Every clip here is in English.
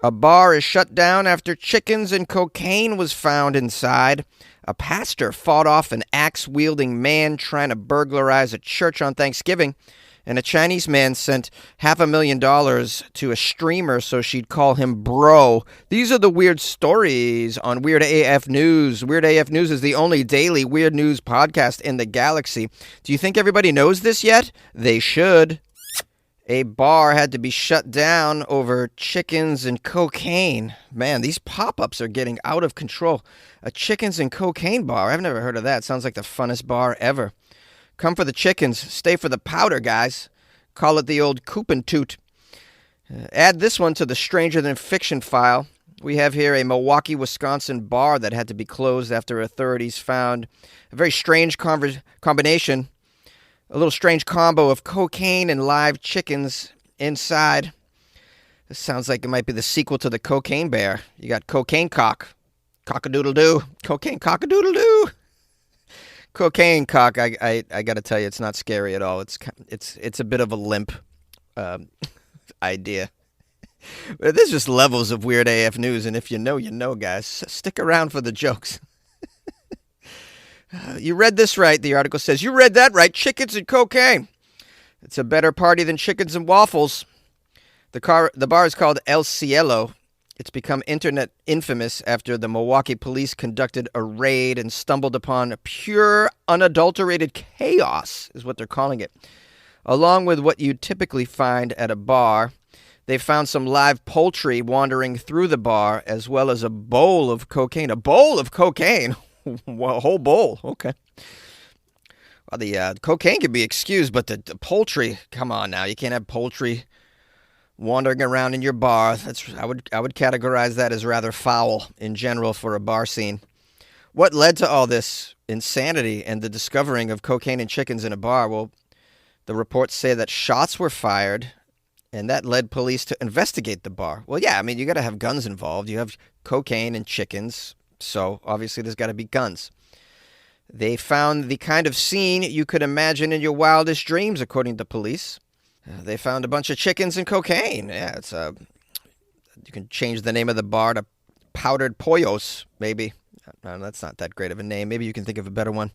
A bar is shut down after chickens and cocaine was found inside. A pastor fought off an axe-wielding man trying to burglarize a church on Thanksgiving. And a Chinese man sent $500,000 to a streamer so she'd call him bro. These are the weird stories on Weird AF News. Weird AF News is the only daily weird news podcast in the galaxy. Do you think everybody knows this yet? They should. A bar had to be shut down over chickens and cocaine. Man, these pop-ups are getting out of control. A chickens and cocaine bar. I've never heard of that. Sounds like the funnest bar ever. Come for the chickens, stay for the powder, guys. Call it the old coupon toot. Add this one to the stranger than fiction file. We have here a Milwaukee, Wisconsin bar that had to be closed after authorities found a very strange combination. A little strange combo of cocaine and live chickens inside. This sounds like it might be the sequel to the Cocaine Bear. You got Cocaine Cock. Cock-a-doodle-doo. Cocaine cock-a-doodle-doo. Cocaine cock, I got to tell you, it's not scary at all. It's a bit of a limp idea. But there's just levels of Weird AF News, and if you know, you know, guys. Stick around for the jokes. You read this right, the article says. You read that right, chickens and cocaine. It's a better party than chickens and waffles. The bar is called El Cielo. It's become internet infamous after the Milwaukee police conducted a raid and stumbled upon pure, unadulterated chaos, is what they're calling it. Along with what you typically find at a bar, they found some live poultry wandering through the bar, as well as a bowl of cocaine. A bowl of cocaine? Well, a whole bowl. Okay. Well, the cocaine can be excused, but the poultry, come on now. You can't have poultry wandering around in your bar. I would categorize that as rather foul in general for a bar scene. What led to all this insanity and the discovering of cocaine and chickens in a bar? Well, the reports say that shots were fired, and that led police to investigate the bar. Well, yeah, I mean, you got to have guns involved. You have cocaine and chickens, so obviously there's got to be guns. They found the kind of scene you could imagine in your wildest dreams, according to police. They found a bunch of chickens and cocaine. Yeah, it's you can change the name of the bar to Powdered Pollos, maybe. No, that's not that great of a name. Maybe you can think of a better one.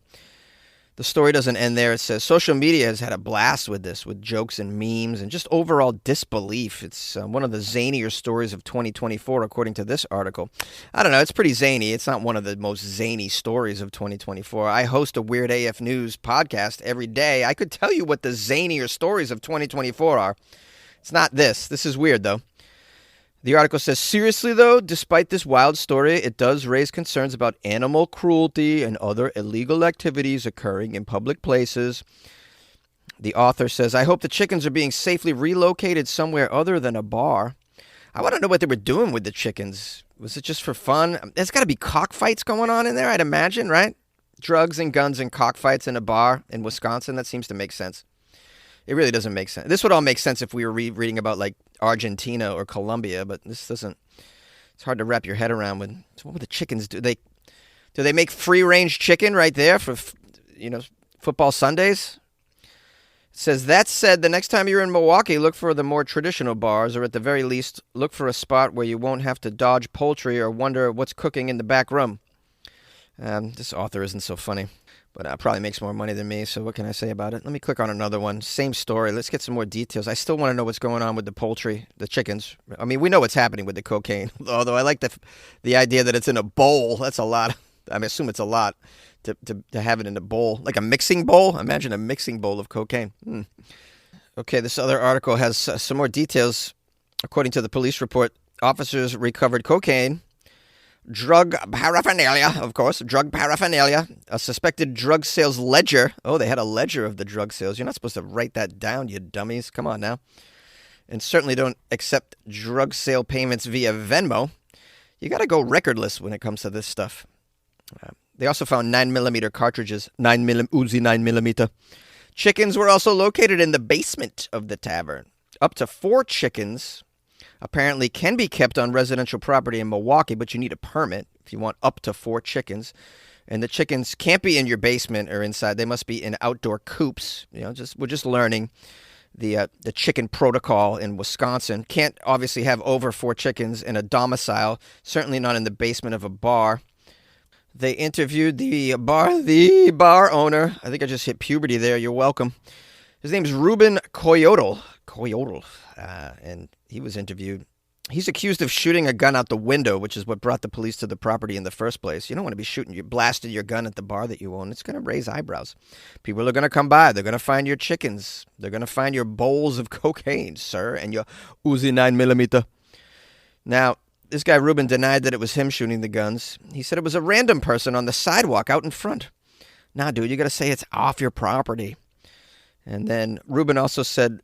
The story doesn't end there. It says social media has had a blast with this, with jokes and memes and just overall disbelief. It's one of the zanier stories of 2024, according to this article. I don't know. It's pretty zany. It's not one of the most zany stories of 2024. I host a Weird AF News podcast every day. I could tell you what the zanier stories of 2024 are. It's not this. This is weird, though. The article says, seriously, though, despite this wild story, it does raise concerns about animal cruelty and other illegal activities occurring in public places. The author says, I hope the chickens are being safely relocated somewhere other than a bar. I want to know what they were doing with the chickens. Was it just for fun? There's got to be cockfights going on in there, I'd imagine, right? Drugs and guns and cockfights in a bar in Wisconsin. That seems to make sense. It really doesn't make sense. This would all make sense if we were reading about, like, Argentina or Colombia, but this doesn't. It's hard to wrap your head around with. So what would the chickens do? Do they make free-range chicken right there for, football Sundays? It says, that said, the next time you're in Milwaukee, look for the more traditional bars, or at the very least, look for a spot where you won't have to dodge poultry or wonder what's cooking in the back room. This author isn't so funny. But probably makes more money than me, so what can I say about it? Let me click on another one. Same story. Let's get some more details. I still want to know what's going on with the poultry, the chickens. I mean, we know what's happening with the cocaine, although I like the idea that it's in a bowl. That's a lot. I assume it's a lot to have it in a bowl, like a mixing bowl. Imagine a mixing bowl of cocaine. Okay, this other article has some more details. According to the police report, officers recovered cocaine, drug paraphernalia, of course, drug paraphernalia, a suspected drug sales ledger. Oh, they had a ledger of the drug sales. You're not supposed to write that down, you dummies. Come on now. And certainly don't accept drug sale payments via Venmo. You got to go recordless when it comes to this stuff. They also found 9mm cartridges, Uzi 9mm. Chickens were also located in the basement of the tavern. Up to 4 chickens apparently can be kept on residential property in Milwaukee, but you need a permit if you want up to 4 chickens. And the chickens can't be in your basement or inside. They must be in outdoor coops. We're just learning the chicken protocol in Wisconsin. Can't obviously have over 4 chickens in a domicile, certainly not in the basement of a bar. They interviewed the bar owner. I think I just hit puberty there. You're welcome. His name's Ruben Coyotl, and he was interviewed. He's accused of shooting a gun out the window, which is what brought the police to the property in the first place. You don't want to be shooting, you blasted your gun at the bar that you own. It's going to raise eyebrows. People are going to come by. They're going to find your chickens. They're going to find your bowls of cocaine, sir, and your Uzi 9mm. Now, this guy Ruben denied that it was him shooting the guns. He said it was a random person on the sidewalk out in front. Nah, dude, you got to say it's off your property. And then Ruben also said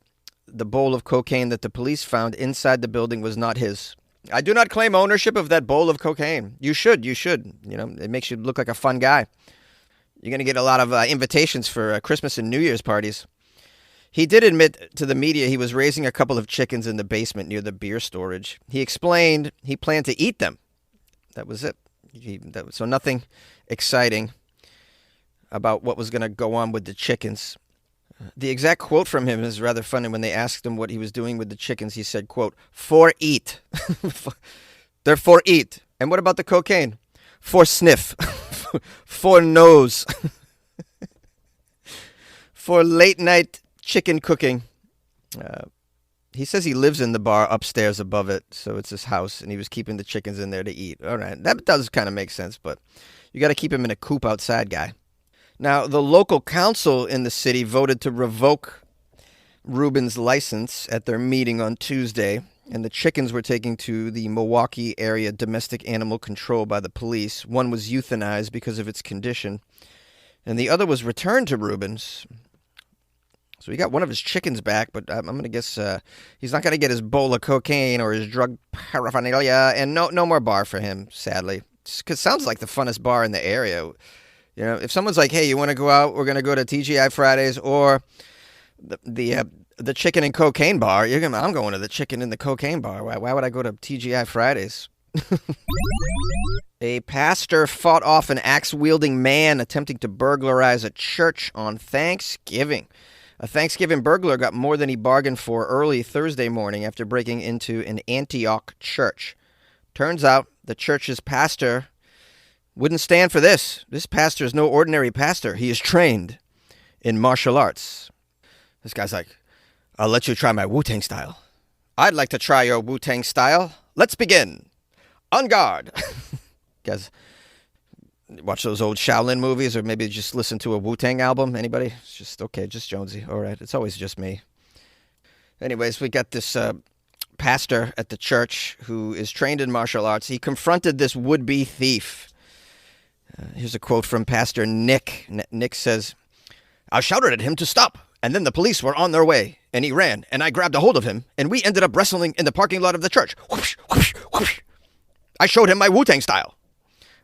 the bowl of cocaine that the police found inside the building was not his. I do not claim ownership of that bowl of cocaine. You should. You know, it makes you look like a fun guy. You're going to get a lot of invitations for Christmas and New Year's parties. He did admit to the media he was raising a couple of chickens in the basement near the beer storage. He explained he planned to eat them. That was it. So nothing exciting about what was going to go on with the chickens. The exact quote from him is rather funny. When they asked him what he was doing with the chickens, he said, quote, "For eat." They're for eat. And what about the cocaine? For sniff. For nose. For late night chicken cooking. He says he lives in the bar upstairs above it, so it's his house, and he was keeping the chickens in there to eat. All right, that does kind of make sense, but you got to keep him in a coop outside, guy. Now, the local council in the city voted to revoke Ruben's license at their meeting on Tuesday, and the chickens were taken to the Milwaukee area domestic animal control by the police. One was euthanized because of its condition, and the other was returned to Ruben's. So he got one of his chickens back, but I'm going to guess he's not going to get his bowl of cocaine or his drug paraphernalia, and no more bar for him, sadly. Because it sounds like the funnest bar in the area. You know, if someone's like, "Hey, you want to go out? We're going to go to TGI Fridays or the chicken and cocaine bar." I'm going to the chicken and the cocaine bar. Why would I go to TGI Fridays? A pastor fought off an axe-wielding man attempting to burglarize a church on Thanksgiving. A Thanksgiving burglar got more than he bargained for early Thursday morning after breaking into an Antioch church. Turns out the church's pastor wouldn't stand for this. This pastor is no ordinary pastor. He is trained in martial arts. This guy's like, "I'll let you try my Wu-Tang style." "I'd like to try your Wu-Tang style. Let's begin. On guard." Guys, watch those old Shaolin movies, or maybe just listen to a Wu-Tang album? Anybody? It's just, okay, just Jonesy. All right, it's always just me. Anyways, we got this pastor at the church who is trained in martial arts. He confronted this would-be thief. Here's a quote from Pastor Nick. Nick says, "I shouted at him to stop, and then the police were on their way, and he ran, and I grabbed a hold of him, and we ended up wrestling in the parking lot of the church. Whoosh, whoosh, whoosh. I showed him my Wu-Tang style."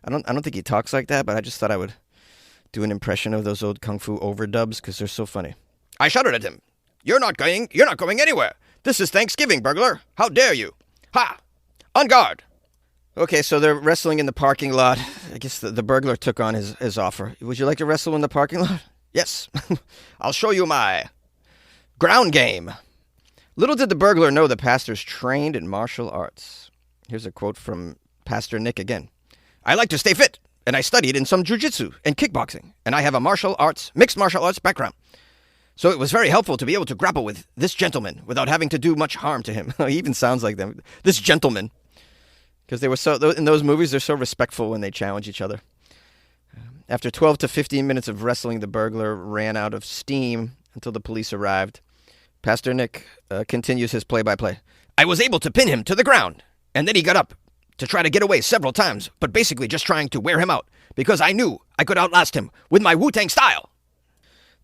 I don't think he talks like that, but I just thought I would do an impression of those old kung fu overdubs because they're so funny. "I shouted at him. You're not going anywhere. This is Thanksgiving, burglar. How dare you? Ha! On guard." Okay, so they're wrestling in the parking lot. I guess the burglar took on his offer. "Would you like to wrestle in the parking lot?" "Yes. I'll show you my ground game." Little did the burglar know the pastor's trained in martial arts. Here's a quote from Pastor Nick again. "I like to stay fit, and I studied in some jiu-jitsu and kickboxing, and I have a mixed martial arts background. So it was very helpful to be able to grapple with this gentleman without having to do much harm to him." He even sounds like them. This gentleman. Because they were in those movies, they're so respectful when they challenge each other. After 12 to 15 minutes of wrestling, the burglar ran out of steam until the police arrived. Pastor Nick continues his play-by-play. "I was able to pin him to the ground, and then he got up to try to get away several times, but basically just trying to wear him out, because I knew I could outlast him with my Wu-Tang style."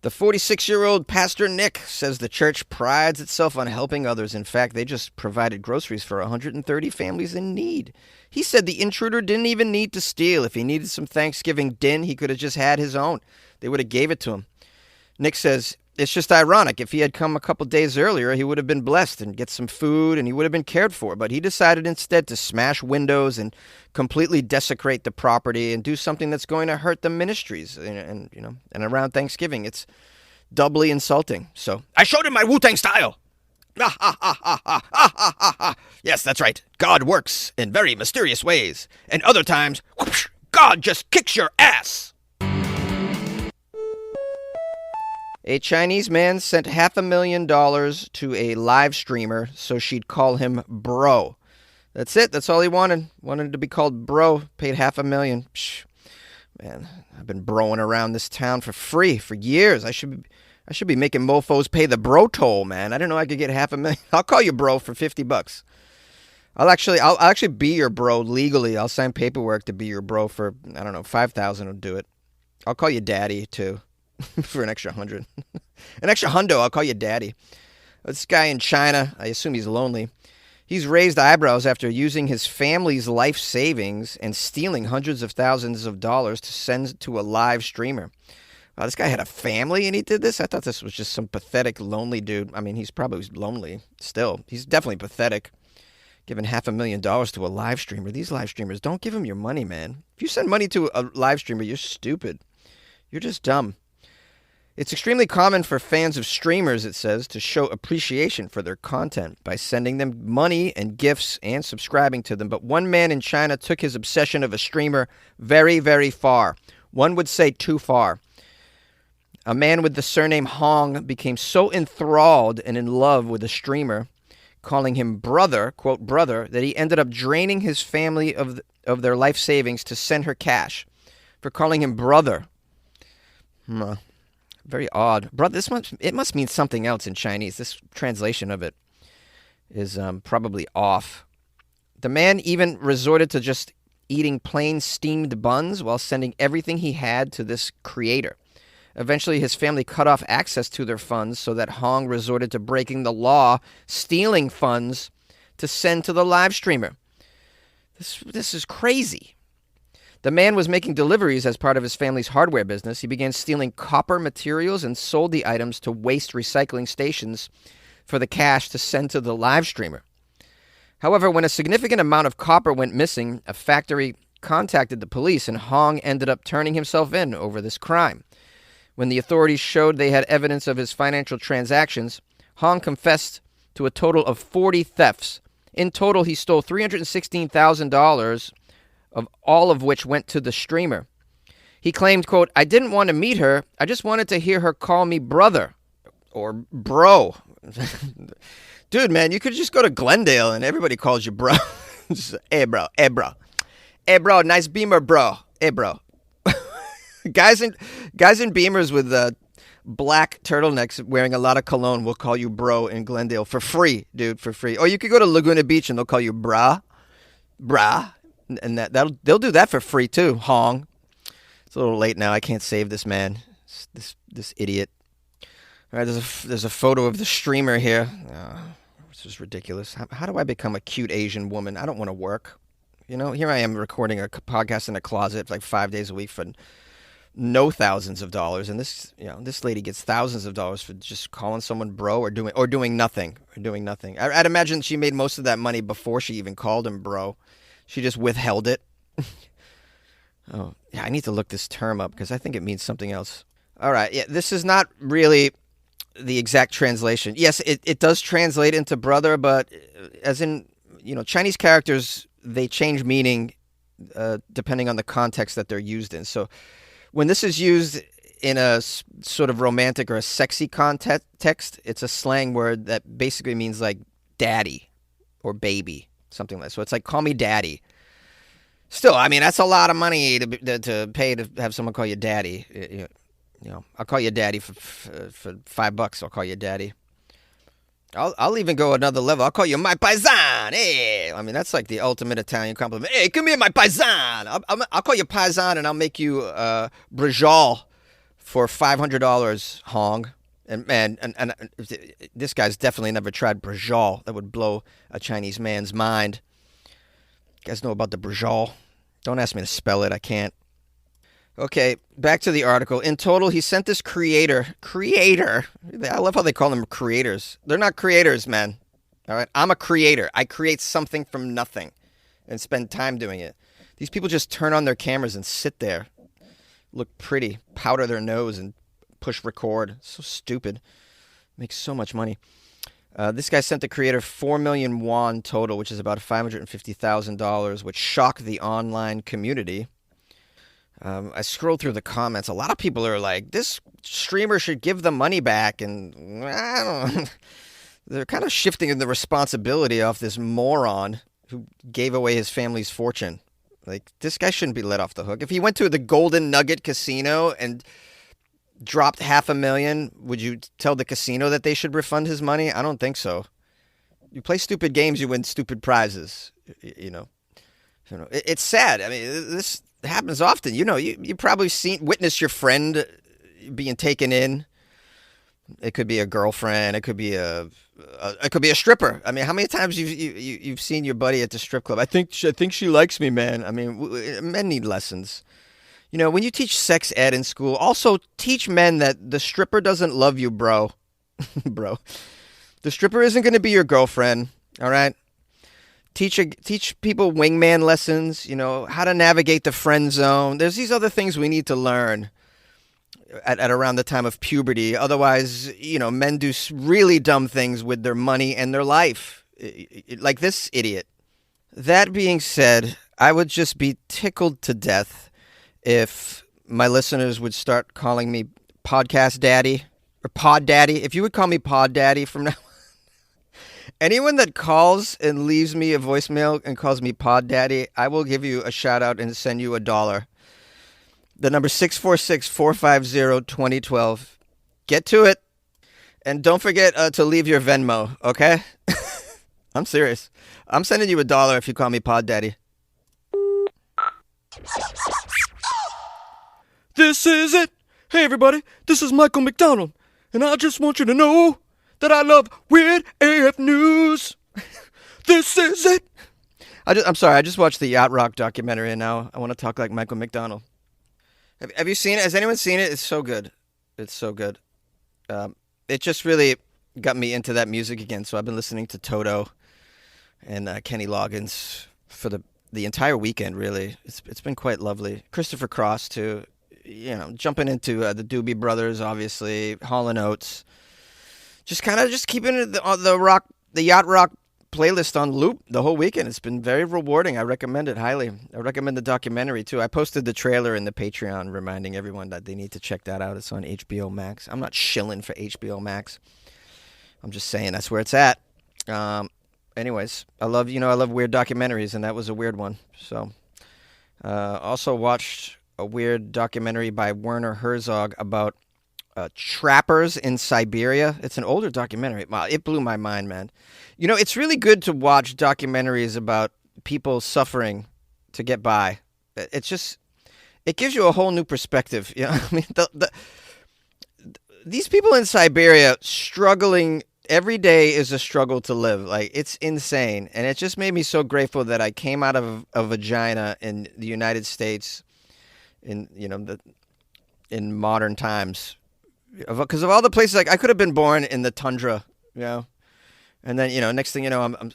The 46-year-old Pastor Nick says the church prides itself on helping others. In fact, they just provided groceries for 130 families in need. He said the intruder didn't even need to steal. If he needed some Thanksgiving din, he could have just had his own. They would have gave it to him. Nick says it's just ironic. If he had come a couple days earlier, he would have been blessed and get some food, and he would have been cared for. But he decided instead to smash windows and completely desecrate the property and do something that's going to hurt the ministries. And around Thanksgiving, it's doubly insulting. So I showed him my Wu-Tang style. Ah, ah, ah, ah, ah, ah, ah, ah, ah. Yes, that's right. God works in very mysterious ways. And other times, whoosh, God just kicks your ass. A Chinese man sent $500,000 to a live streamer so she'd call him bro. That's it. That's all he wanted. Wanted to be called bro. Paid $500,000. Psh, man, I've been broing around this town for free for years. I should be making mofos pay the bro toll, man. I didn't know I could get $500,000. I'll call you bro for $50. I'll actually be your bro legally. I'll sign paperwork to be your bro for, I don't know, $5,000 will do it. I'll call you daddy too. For an extra 100. An extra hundo, I'll call you daddy. This guy in China, I assume he's lonely. He's raised eyebrows after using his family's life savings and stealing hundreds of thousands of dollars to send to a live streamer. Wow, this guy had a family and he did this? I thought this was just some pathetic, lonely dude. I mean, he's probably lonely still. He's definitely pathetic. Giving $500,000 to a live streamer. These live streamers, don't give them your money, man. If you send money to a live streamer, you're stupid. You're just dumb. It's extremely common for fans of streamers, it says, to show appreciation for their content by sending them money and gifts and subscribing to them. But one man in China took his obsession of a streamer very, very far. One would say too far. A man with the surname Hong became so enthralled and in love with the streamer, calling him brother, quote, brother, that he ended up draining his family of their life savings to send her cash for calling him brother. Very odd. Brother, it must mean something else in Chinese. This translation of it is probably off. The man even resorted to just eating plain steamed buns while sending everything he had to this creator. Eventually, his family cut off access to their funds so that Hong resorted to breaking the law, stealing funds to send to the live streamer. This is crazy. The man was making deliveries as part of his family's hardware business. He began stealing copper materials and sold the items to waste recycling stations for the cash to send to the live streamer. However, when a significant amount of copper went missing, a factory contacted the police and Hong ended up turning himself in over this crime. When the authorities showed they had evidence of his financial transactions, Hong confessed to a total of 40 thefts. In total, he stole $316,000, of all of which went to the streamer. He claimed, quote, I didn't want to meet her. I just wanted to hear her call me brother or bro. Dude, man, you could just go to Glendale and everybody calls you bro. Just, hey, bro. Hey, bro. Hey, bro. Nice Beamer, bro. Hey, bro. Guys in Beamers with black turtlenecks wearing a lot of cologne will call you bro in Glendale for free, dude, for free. Or you could go to Laguna Beach and they'll call you brah. And they'll do that for free too, Hong. It's a little late now. I can't save this man, this idiot. All right, there's a photo of the streamer here. This is ridiculous. How do I become a cute Asian woman? I don't want to work. You know, here I am recording a podcast in a closet like 5 days a week for no thousands of dollars, and this lady gets thousands of dollars for just calling someone bro or doing nothing. I'd imagine she made most of that money before she even called him bro. She just withheld it. Oh, yeah, I need to look this term up because I think it means something else. All right, yeah, this is not really the exact translation. Yes, it does translate into brother, but as in, Chinese characters, they change meaning depending on the context that they're used in. So when this is used in a sort of romantic or a sexy context, it's a slang word that basically means like daddy or baby, something like that. So it's like, call me daddy. Still, I mean, that's a lot of money to pay to have someone call you daddy. I'll call you daddy for $5. I'll call you daddy. I'll even go another level. I'll call you my paisan. Hey, I mean, that's like the ultimate Italian compliment. Hey, come here, my paisan. I'll call you paisan, and I'll make you brajol for $500, Hong. And this guy's definitely never tried brajol. That would blow a Chinese man's mind. You guys know about the brajol? Don't ask me to spell it. I can't. Okay, back to the article. In total, he sent this creator. I love how they call them creators. They're not creators, man. All right, I'm a creator. I create something from nothing and spend time doing it. These people just turn on their cameras and sit there, look pretty, powder their nose, and push record. So stupid. Makes so much money. This guy sent the creator 4 million won total, which is about $550,000, which shocked the online community. I scrolled through the comments. A lot of people are like, this streamer should give the money back. And I don't know. They're kind of shifting the responsibility off this moron who gave away his family's fortune. Like, this guy shouldn't be let off the hook. If he went to the Golden Nugget Casino and dropped $500,000, would you tell the casino that they should refund his money? I don't think so. You play stupid games, you win stupid prizes. You know, it's sad. I mean, this happens often. You know, you probably witnessed your friend being taken in. It could be a girlfriend. It could be a stripper. I mean, how many times you've seen your buddy at the strip club? I think she likes me, man. I mean, men need lessons. You know, when you teach sex ed in school, also teach men that the stripper doesn't love you, bro. Bro, the stripper isn't going to be your girlfriend. All right. Teach people wingman lessons. You know, how to navigate the friend zone. There's these other things we need to learn at around the time of puberty. Otherwise, you know, men do really dumb things with their money and their life, like this idiot. That being said, I would just be tickled to death if my listeners would start calling me podcast daddy or pod daddy. If you would call me pod daddy from now on. Anyone that calls and leaves me a voicemail and calls me pod daddy, I will give you a shout out and send you $1. The number 646-450-2012. Get to it. And don't forget to leave your Venmo, okay? I'm serious. I'm sending you $1 if you call me Pod Daddy. This is it. Hey, everybody. This is Michael McDonald. And I just want you to know that I love Weird AF News. This is it. I'm sorry. I just watched the Yacht Rock documentary, and now I want to talk like Michael McDonald. Have you seen it? Has anyone seen it? It's so good. It's so good. It just really got me into that music again. So I've been listening to Toto and Kenny Loggins for the entire weekend, really. It's been quite lovely. Christopher Cross, too. You know, jumping into the Doobie Brothers, obviously. Hall & Oates. Just keeping the Yacht Rock playlist on loop the whole weekend. It's been very rewarding. I recommend it highly. I recommend the documentary too. I posted the trailer in the Patreon reminding everyone that they need to check that out. It's on HBO Max. I'm not shilling for HBO Max. I'm just saying that's where it's at. Anyways, I love weird documentaries, and that was a weird one. So also watched a weird documentary by Werner Herzog about trappers in Siberia. It's an older documentary. Wow, it blew my mind, man. You know, it's really good to watch documentaries about people suffering to get by. It gives you a whole new perspective. You know, I mean, these people in Siberia struggling every day is a struggle to live. Like, it's insane, and it just made me so grateful that I came out of a vagina in the United States in modern times. Because of all the places, like, I could have been born in the tundra, you know, and then, you know, next thing you know, I'm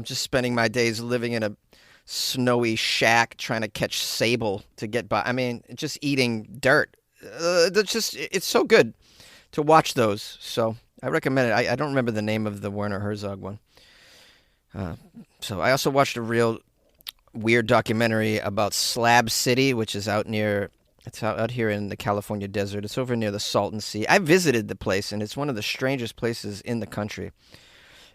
just spending my days living in a snowy shack trying to catch sable to get by. I mean, just eating dirt. It's so good to watch those. So I recommend it. I don't remember the name of the Werner Herzog one. So I also watched a real weird documentary about Slab City, which is out here in the California desert. It's over near the Salton Sea. I visited the place, and it's one of the strangest places in the country.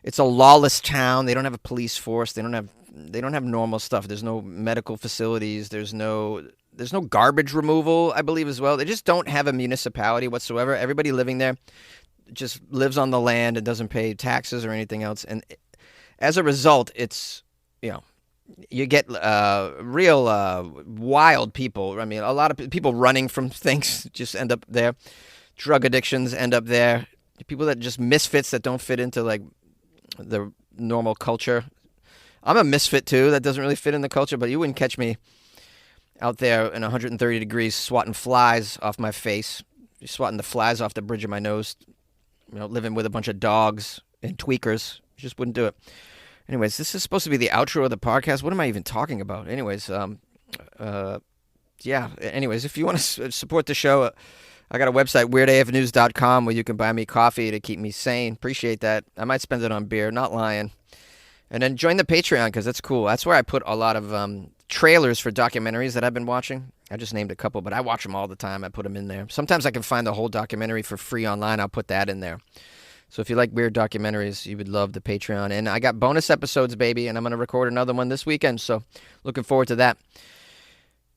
It's a lawless town. They don't have a police force. They don't have normal stuff. There's no medical facilities. There's no garbage removal, I believe, as well. They just don't have a municipality whatsoever. Everybody living there just lives on the land and doesn't pay taxes or anything else. And as a result, it's, you know, you get real wild people. I mean, a lot of people running from things just end up there. Drug addictions end up there. People that just misfits that don't fit into, like, the normal culture. I'm a misfit too. That doesn't really fit in the culture, but you wouldn't catch me out there in 130 degrees swatting flies off my face, swatting the flies off the bridge of my nose, you know, living with a bunch of dogs and tweakers. Just wouldn't do it. Anyways, this is supposed to be the outro of the podcast. What am I even talking about? Anyways, yeah. Anyways, if you want to support the show, I got a website, weirdafnews.com, where you can buy me coffee to keep me sane. Appreciate that. I might spend it on beer, not lying. And then join the Patreon, because that's cool. That's where I put a lot of trailers for documentaries that I've been watching. I just named a couple, but I watch them all the time. I put them in there. Sometimes I can find the whole documentary for free online. I'll put that in there. So if you like weird documentaries, you would love the Patreon. And I got bonus episodes, baby, and I'm going to record another one this weekend. So looking forward to that.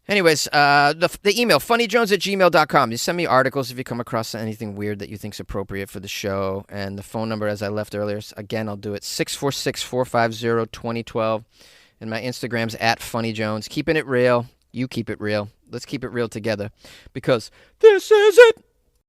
Anyways, the email, funnyjones@gmail.com. You send me articles if you come across anything weird that you think's appropriate for the show. And the phone number, as I left earlier, again, I'll do it, 646-450-2012. And my Instagram's @funnyjones. Keeping it real. You keep it real. Let's keep it real together. Because this is it.